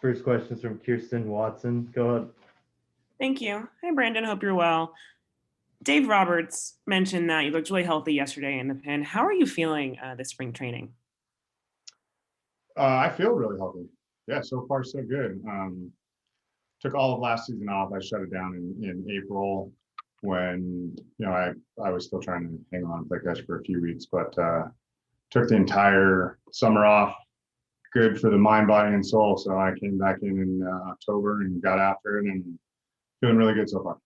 First question is from Kirsten Watson. Go ahead. Thank you. Hi, Brandon. Hope you're well. Dave Roberts mentioned that you looked really healthy yesterday in the pen. How are you feeling this spring training? I feel really healthy. Yeah, so far so good. Took all of last season off. I shut it down in April when I was still trying to hang on and play catch for a few weeks, but took the entire summer off. Good for the mind, body, and soul. So I came back in October and got after it, and feeling really good so far.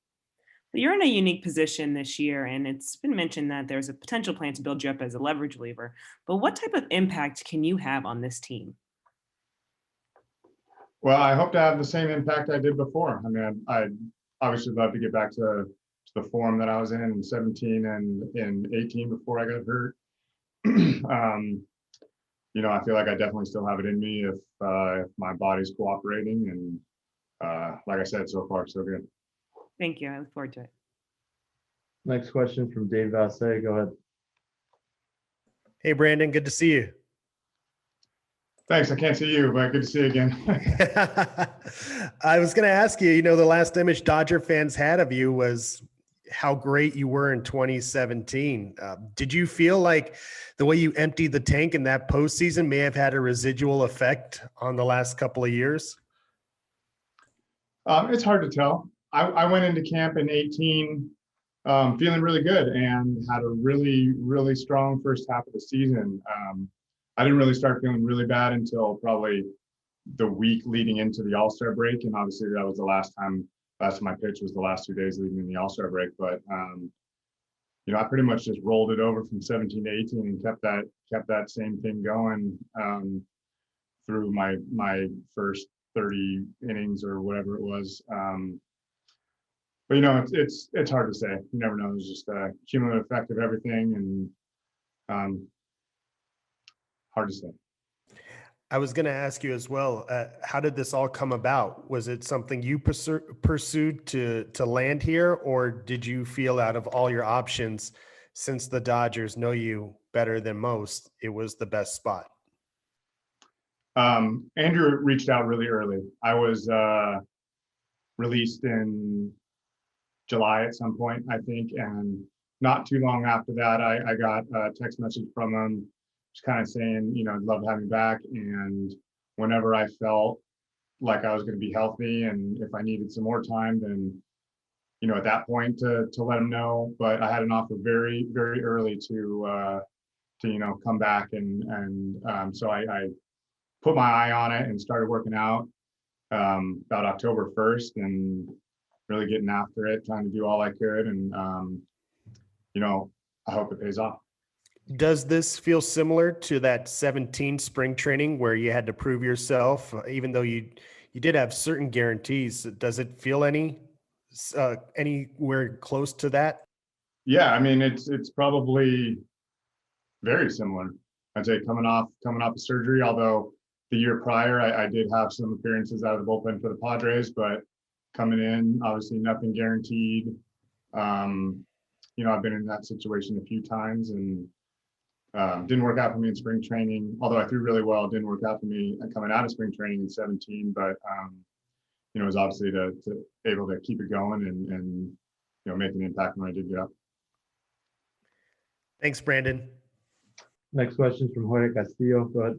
You're in a unique position this year, and it's been mentioned that there's a potential plan to build you up as a leverage reliever. But what type of impact can you have on this team? Well, I hope to have the same impact I did before. I mean, I'd obviously love to get back to the form that I was in 17 and in 18 before I got hurt. I feel like I definitely still have it in me if my body's cooperating. And like I said, so far, so good. Thank you. I look forward to it. Next question from Dave Vassay. Go ahead. Hey, Brandon. Good to see you. Thanks. I can't see you, but good to see you again. I was going to ask you, the last image Dodger fans had of you was how great you were in 2017. Did you feel like the way you emptied the tank in that postseason may have had a residual effect on the last couple of years? It's hard to tell. I went into camp in 18 feeling really good and had a really, really strong first half of the season. I didn't really start feeling really bad until probably the week leading into the All-Star break. And obviously that was the last time I pitched was the last 2 days leading in the All-Star break. But, I pretty much just rolled it over from 17 to 18 and kept that same thing going through my first 30 innings or whatever it was. But it's hard to say. You never know. It's just a cumulative effect of everything, and hard to say. I was going to ask you as well. How did this all come about? Was it something you pursued to land here, or did you feel out of all your options, since the Dodgers know you better than most, it was the best spot? Andrew reached out really early. I was released in July at some point, I think, and not too long after that, I got a text message from him just kind of saying, I'd love to have you back, and whenever I felt like I was going to be healthy and if I needed some more time, then at that point to let him know. But I had an offer very, very early to come back, and so I put my eye on it and started working out about October 1st and really getting after it, trying to do all I could. And, I hope it pays off. Does this feel similar to that 17 spring training where you had to prove yourself, even though you did have certain guarantees? Does it feel anywhere close to that? Yeah, I mean, it's probably very similar. I'd say coming off of surgery, although the year prior, I did have some appearances out of the bullpen for the Padres, but coming in, obviously nothing guaranteed. I've been in that situation a few times, and didn't work out for me in spring training. Although I threw really well, it didn't work out for me coming out of spring training in 17. But it was obviously to able to keep it going and make an impact when I did get up. Thanks, Brandon. Next question is from Jorge Castillo. Go ahead.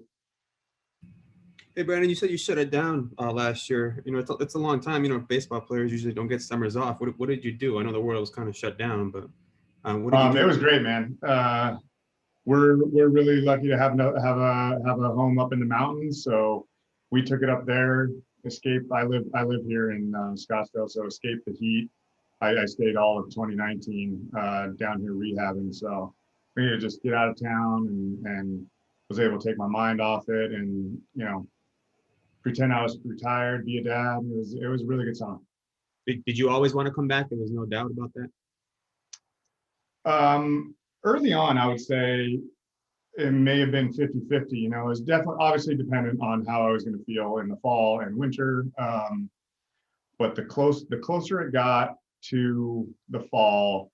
Hey, Brandon, you said you shut it down last year. It's a long time. Baseball players usually don't get summers off. What did you do? I know the world was kind of shut down, but what did you do? It was great, man. We're really lucky to have a home up in the mountains, so we took it up there. Escaped. I live here in Scottsdale, so escaped the heat. I stayed all of 2019 down here rehabbing, so we need to just get out of town and was able to take my mind off it and pretend I was retired, be a dad. It was a really good summer. Did you always want to come back? There was no doubt about that. Early on, I would say it may have been 50-50. It was definitely obviously dependent on how I was going to feel in the fall and winter. But the closer it got to the fall,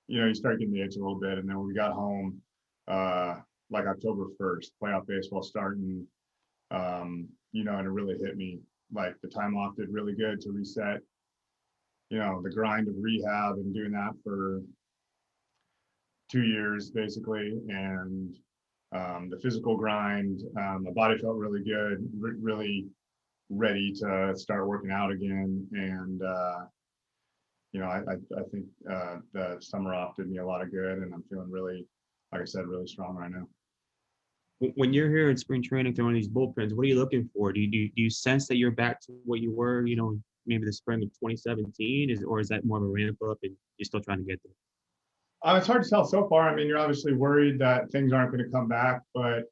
you start getting the itch a little bit. And then when we got home, like October 1st, playoff baseball starting, and it really hit me. Like the time off did really good to reset, the grind of rehab and doing that for 2 years basically. And the physical grind, my body felt really good, really ready to start working out again. And, I think the summer off did me a lot of good, and I'm feeling really, like I said, really strong right now. When you're here in spring training throwing these bullpens, what are you looking for? Do you sense that you're back to what you were, maybe the spring of 2017, or is that more of a ramp up and you're still trying to get there? It's hard to tell so far. I mean, you're obviously worried that things aren't going to come back, but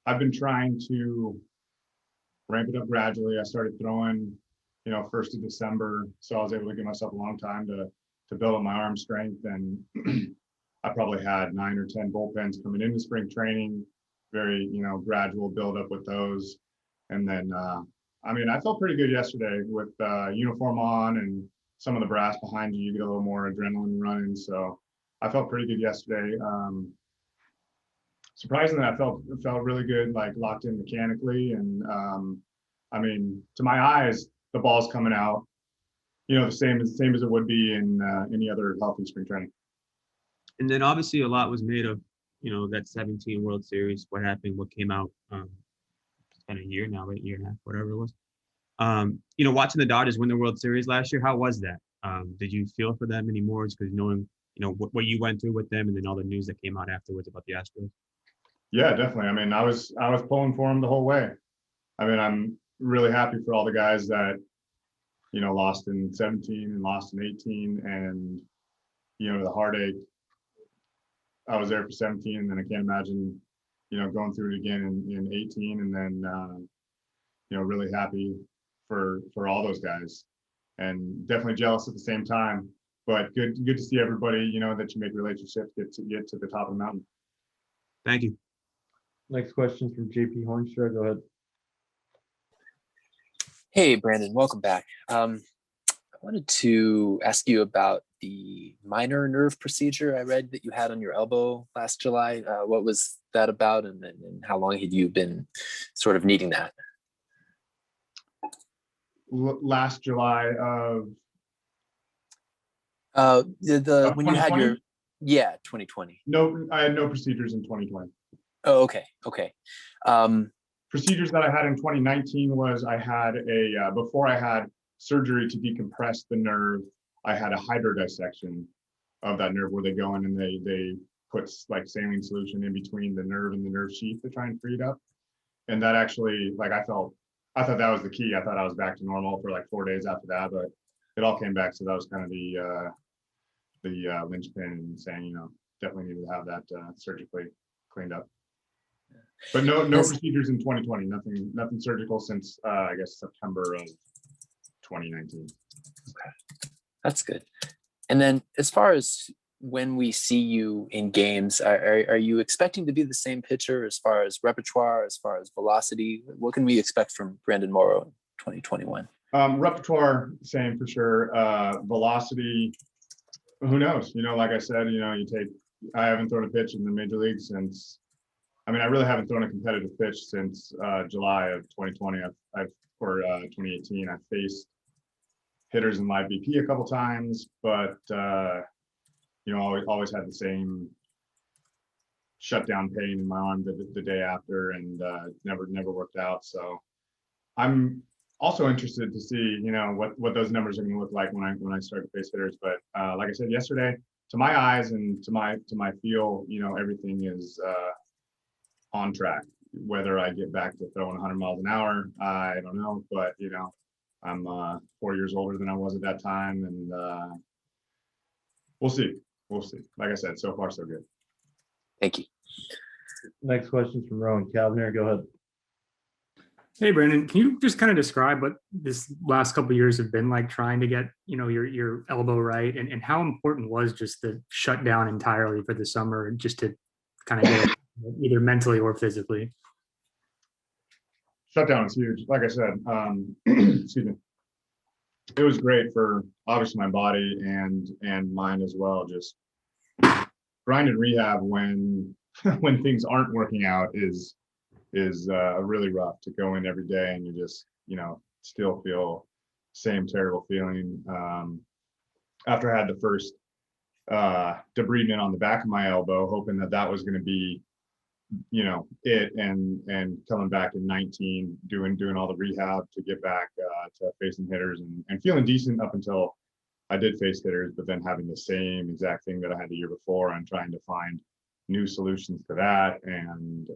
I've been trying to ramp it up gradually. I started throwing, 1st of December, so I was able to give myself a long time to build up my arm strength. And I probably had 9 or 10 bullpens coming into spring training, very, gradual build up with those. And then, I felt pretty good yesterday with uniform on and some of the brass behind you. You get a little more adrenaline running, so I felt pretty good yesterday. Surprisingly, I felt really good, like locked in mechanically. And to my eyes, the ball's coming out, the same as it would be in any other healthy spring training. And then obviously a lot was made of, that 17 World Series, what happened, what came out. It's been a year now, right? Year and a half, whatever it was. Watching the Dodgers win the World Series last year, how was that? Did you feel for them anymore? Because knowing, what you went through with them, and then all the news that came out afterwards about the Astros. Yeah, definitely. I was pulling for them the whole way. I'm really happy for all the guys that, lost in 17 and lost in 18, and, the heartache. I was there for 17, and then I can't imagine, going through it again in 18, and then, really happy for all those guys, and definitely jealous at the same time. But good to see everybody, that you make relationships get to the top of the mountain. Thank you. Next question from JP Hornstra. Go ahead. Hey, Brandon, welcome back. I wanted to ask you about the minor nerve procedure I read that you had on your elbow last July. What was that about, and how long had you been sort of needing that? Last July of when you had your 2020. No, I had no procedures in 2020. Oh, okay. Procedures that I had in 2019 was I had before I had surgery to decompress the nerve, I had a hydrodissection of that nerve where they go in and they put like saline solution in between the nerve and the nerve sheath to try and free it up. And that actually, like, I thought that was the key. I thought I was back to normal for like 4 days after that, but it all came back. So that was kind of the linchpin and saying, definitely needed to have that surgically cleaned up. But no procedures in 2020. Nothing surgical since I guess September of 2019. Okay. That's good. And then as far as when we see you in games, are you expecting to be the same pitcher as far as repertoire, as far as velocity? What can we expect from Brandon Morrow in 2021? Repertoire, same for sure. Velocity, who knows? Like I said, I haven't thrown a pitch in the major leagues since. I really haven't thrown a competitive pitch since July of 2020. Or 2018. I faced hitters in live BP a couple times, but always had the same shutdown pain in my arm the day after, and never worked out. So I'm also interested to see what those numbers are going to look like when I start to face hitters. But like I said yesterday, to my eyes and to my feel, everything is on track. Whether I get back to throwing 100 miles an hour, I don't know, but I'm 4 years older than I was at that time, and we'll see. Like I said, so far so good. Thank you. Next question from Rowan Kavner. Go ahead. Hey, Brandon, can you just kind of describe what this last couple of years have been like trying to get, your elbow right, and how important was just the shutdown entirely for the summer, just to kind of get it either mentally or physically? Shutdown is huge. Like I said, excuse me. It was great for obviously my body and mind as well. Just grind and rehab when things aren't working out is is really rough to go in every day and you just, still feel same terrible feeling. After I had the first debridement on the back of my elbow, hoping that was going to be, it, and coming back in 19, doing all the rehab to get back to facing hitters and feeling decent up until I did face hitters, but then having the same exact thing that I had the year before and trying to find new solutions to that. And,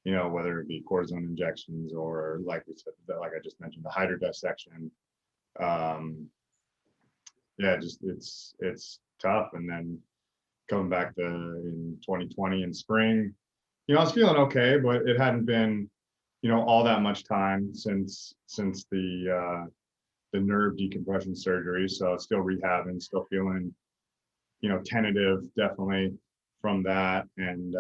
whether it be cortisone injections or like we said, like I just mentioned, the hydro dissection. Yeah, just it's tough. And then coming back in 2020 in spring, I was feeling okay, but it hadn't been, all that much time since the nerve decompression surgery. So still rehabbing, still feeling, tentative definitely from that. And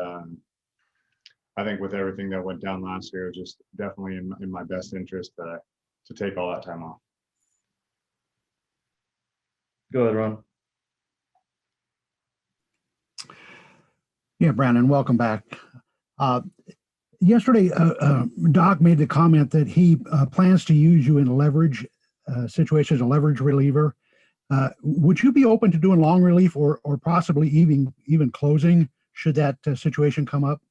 I think with everything that went down last year, it was just definitely in my best interest to take all that time off. Go ahead, Ron. Yeah, Brandon, welcome back. Yesterday, Doc made the comment that he plans to use you in leverage situations, a leverage reliever. Would you be open to doing long relief or possibly even closing should that situation come up?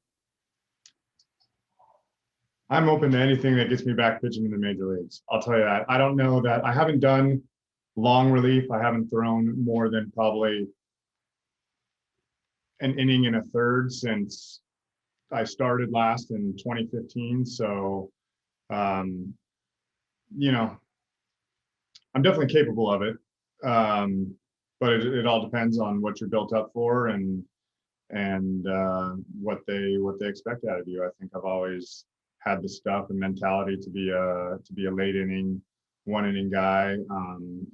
I'm open to anything that gets me back pitching in the major leagues. I'll tell you that. I don't know that I haven't done long relief. I haven't thrown more than probably an inning and a third since I started last in 2015. So, I'm definitely capable of it. But it all depends on what you're built up for and what they expect out of you. I think I've always had the stuff and mentality to be a late inning, 1 inning guy.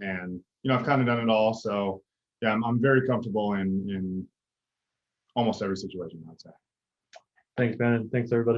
And I've kind of done it all. So yeah, I'm very comfortable in almost every situation, I'd say. Thanks, Brandon. Thanks, everybody.